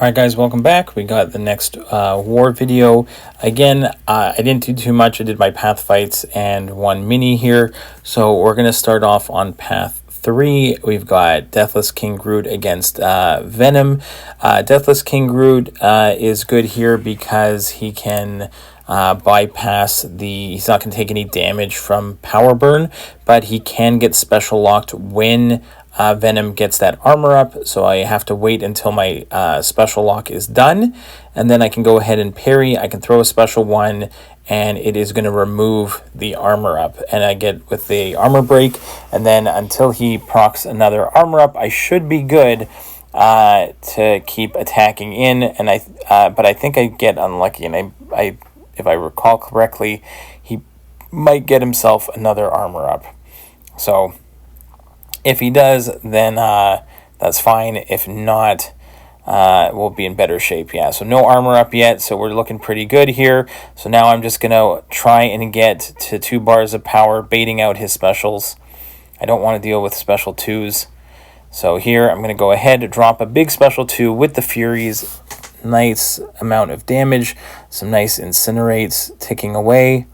Alright guys, welcome back. We got the next war video. Again, I didn't do too much. I did my path fights and one mini here. So we're going to start off on path 3. We've got Deathless King Groot against Venom. Deathless King Groot is good here because he can bypass he's not going to take any damage from power burn, but he can get special locked when Venom gets that armor up, so I have to wait until my special lock is done, and then I can go ahead and parry. I can throw a special one, and it is going to remove the armor up, and I get with the armor break, and then until he procs another armor up, I should be good to keep attacking in. And but I think I get unlucky, and I if I recall correctly, he might get himself another armor up. So if he does, then that's fine. If not, we'll be in better shape. Yeah, so no armor up yet, so we're looking pretty good here. So now I'm just going to try and get to 2 bars of power, baiting out his specials. I don't want to deal with special 2s. So here I'm going to go ahead and drop a big special 2 with the Furies. Nice amount of damage. Some nice incinerates ticking away.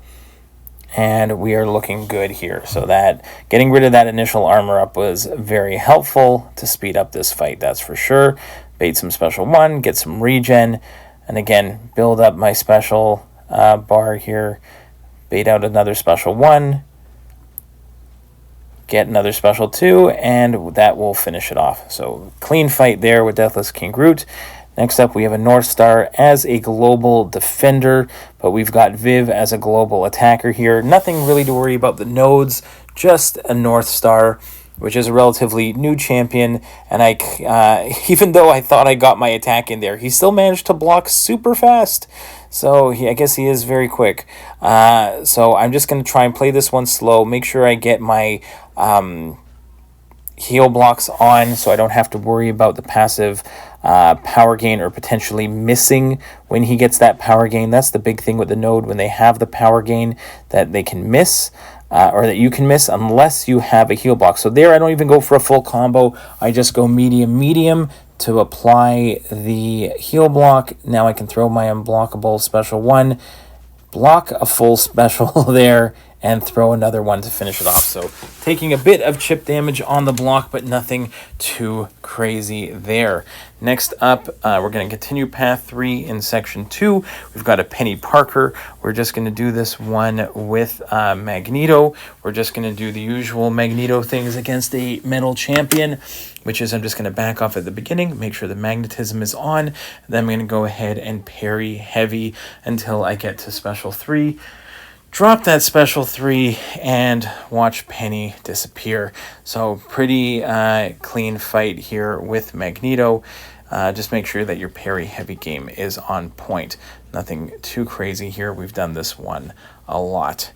And we are looking good here. So that getting rid of that initial armor up was very helpful to speed up this fight, that's for sure. Bait some special 1, get some regen, and again, build up my special bar here. Bait out another special 1, get another special 2, and that will finish it off. So clean fight there with Deathless King Groot. Next up, we have a Northstar as a global defender, but we've got Viv as a global attacker here. Nothing really to worry about the nodes, just a Northstar, which is a relatively new champion. And even though I thought I got my attack in there, he still managed to block super fast. So I guess he is very quick. So I'm just going to try and play this one slow, make sure I get my heal blocks on so I don't have to worry about the passive power gain or potentially missing when he gets that power gain. That's the big thing with the node, when they have the power gain, that they can miss or that you can miss unless you have a heal block. So there I don't even go for a full combo. I just go medium to apply the heal block. Now I can throw my unblockable special 1, block a full special there, and throw another one to finish it off. So taking a bit of chip damage on the block, but nothing too crazy there. Next up, we're going to continue path 3 in section 2. We've got a Penny Parker. We're just going to do this one with Magneto. We're just going to do the usual Magneto things against a metal champion, which is I'm just going to back off at the beginning, make sure the magnetism is on. Then I'm going to go ahead and parry heavy until I get to special 3. Drop that special 3 and watch Penny disappear. So pretty clean fight here with Magneto. Just make sure that your parry heavy game is on point. Nothing too crazy here. We've done this one a lot.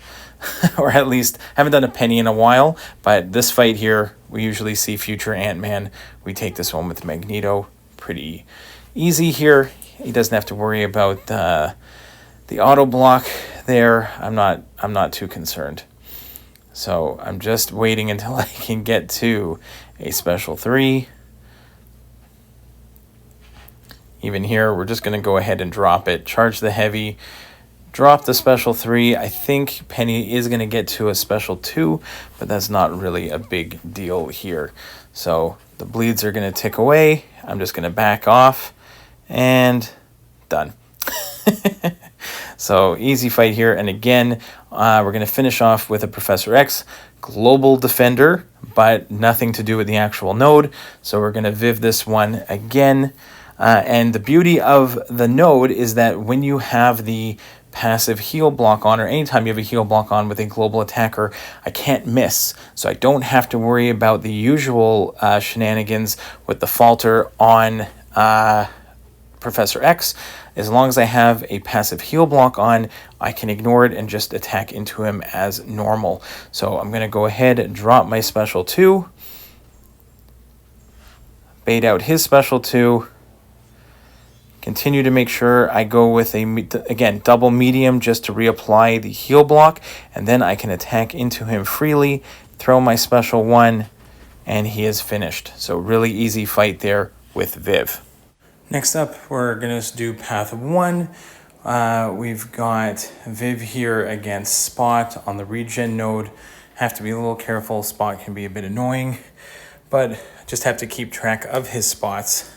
Or at least haven't done a Penny in a while. But this fight here, we usually see future Ant-Man. We take this one with Magneto. Pretty easy here. He doesn't have to worry about the auto block there. I'm not too concerned. So I'm just waiting until I can get to a special 3. Even here, we're just going to go ahead and drop it. Charge the heavy, drop the special 3. I think Penny is going to get to a special 2, but that's not really a big deal here. So the bleeds are going to tick away. I'm just going to back off, and done. So easy fight here. And again, we're going to finish off with a Professor X global defender, but nothing to do with the actual node. So we're going to Viv this one again. And the beauty of the node is that when you have the passive heal block on, or anytime you have a heal block on with a global attacker, I can't miss. So I don't have to worry about the usual shenanigans with the falter on Professor X. As long as I have a passive heal block on, I can ignore it and just attack into him as normal. So I'm going to go ahead and drop my special 2. Bait out his special 2. Continue to make sure I go with again, double medium just to reapply the heal block. And then I can attack into him freely, throw my special 1, and he is finished. So really easy fight there with Viv. Next up, we're going to do path 1. We've got Viv here against Spot on the regen node. Have to be a little careful. Spot can be a bit annoying, but just have to keep track of his spots.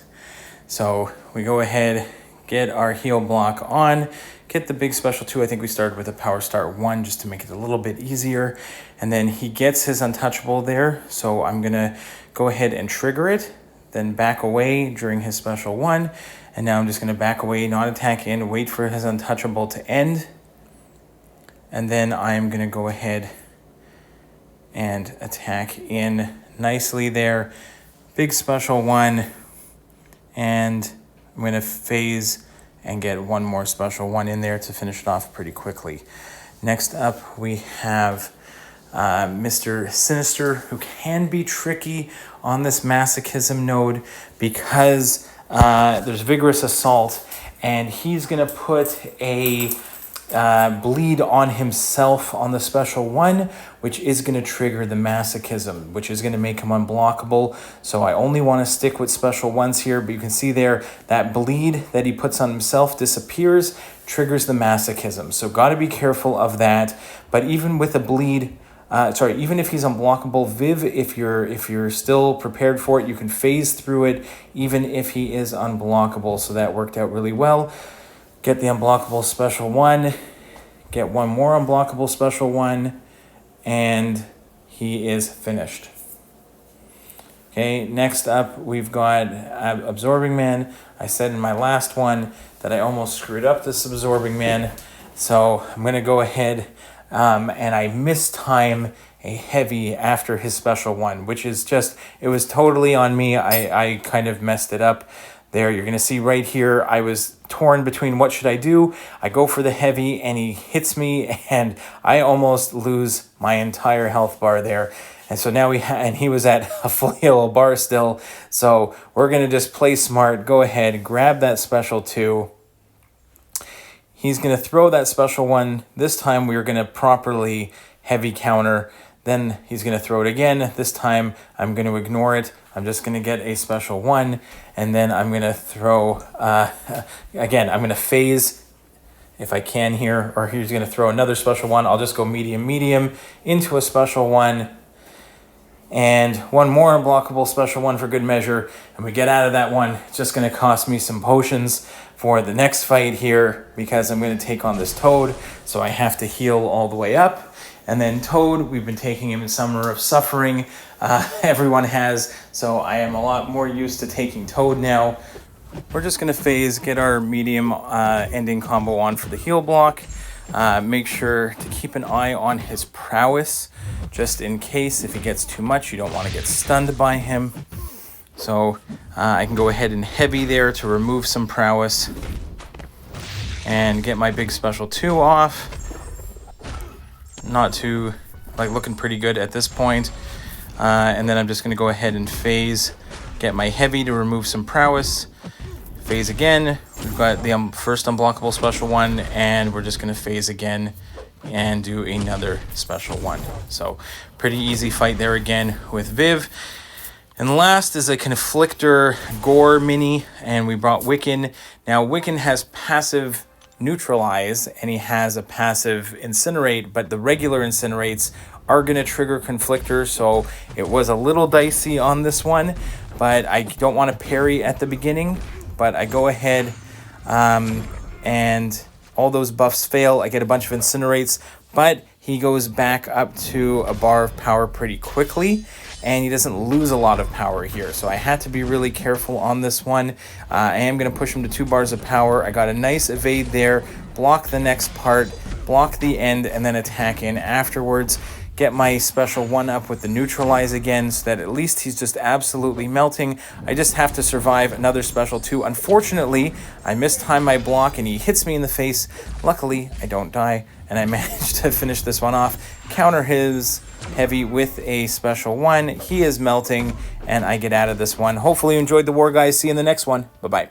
So we go ahead, get our heal block on, get the big special 2. I think we started with a power start 1 just to make it a little bit easier. And then he gets his untouchable there. So I'm going to go ahead and trigger it, then back away during his special 1. And now I'm just going to back away, not attack in, wait for his untouchable to end. And then I'm going to go ahead and attack in nicely there. Big special 1. And I'm going to phase and get one more special 1 in there to finish it off pretty quickly. Next up, we have Mr. Sinister, who can be tricky on this masochism node because there's vigorous assault, and he's going to put a bleed on himself on the special 1, which is going to trigger the masochism, which is going to make him unblockable. So I only want to stick with special 1s here, but you can see there that bleed that he puts on himself disappears, triggers the masochism. So got to be careful of that. But even with a bleed, even if he's unblockable, Viv, if you're still prepared for it, you can phase through it even if he is unblockable. So that worked out really well. Get the unblockable special 1, get one more unblockable special 1, and he is finished. Okay, next up we've got Absorbing Man. I said in my last one that I almost screwed up this Absorbing Man, so I'm going to go ahead and I mistime a heavy after his special 1, which is just, it was totally on me. I kind of messed it up. There, you're going to see right here, I was torn between what should I do. I go for the heavy, and he hits me, and I almost lose my entire health bar there. And so now and he was at a flail bar still. So we're going to just play smart. Go ahead, grab that special 2. He's going to throw that special 1. This time we're going to properly heavy counter. Then he's going to throw it again. This time I'm going to ignore it. I'm just going to get a special 1, and then I'm going to throw, again, I'm going to phase if I can here, or he's going to throw another special 1. I'll just go medium into a special 1, and one more unblockable special 1 for good measure, and we get out of that one. It's just going to cost me some potions for the next fight here because I'm going to take on this Toad, so I have to heal all the way up. And then Toad, we've been taking him in Summer of Suffering. Everyone has, so I am a lot more used to taking Toad now. We're just going to phase, get our medium ending combo on for the heal block. Make sure to keep an eye on his prowess, just in case if he gets too much, you don't want to get stunned by him. So I can go ahead and heavy there to remove some prowess and get my big special 2 off. Not too, looking pretty good at this point. And then I'm just going to go ahead and phase, get my heavy to remove some prowess. Phase again. We've got the first unblockable special 1, and we're just going to phase again and do another special 1. So pretty easy fight there again with Viv. And last is a Conflictor Gorr mini, and we brought Wiccan. Now Wiccan has passive Neutralize, and he has a passive Incinerate, but the regular Incinerates are going to trigger Conflictor, so it was a little dicey on this one, but I don't want to parry at the beginning, but I go ahead and all those buffs fail. I get a bunch of Incinerates, but he goes back up to a bar of power pretty quickly, and he doesn't lose a lot of power here. So I had to be really careful on this one. I am going to push him to 2 bars of power. I got a nice evade there, block the next part, block the end, and then attack in afterwards. Get my special 1 up with the Neutralize again, so that at least he's just absolutely melting. I just have to survive another special 2. Unfortunately, I mistime my block and he hits me in the face. Luckily, I don't die, and I managed to finish this one off. Counter his heavy with a special 1. He is melting, and I get out of this one. Hopefully you enjoyed the war, guys. See you in the next one. Bye-bye.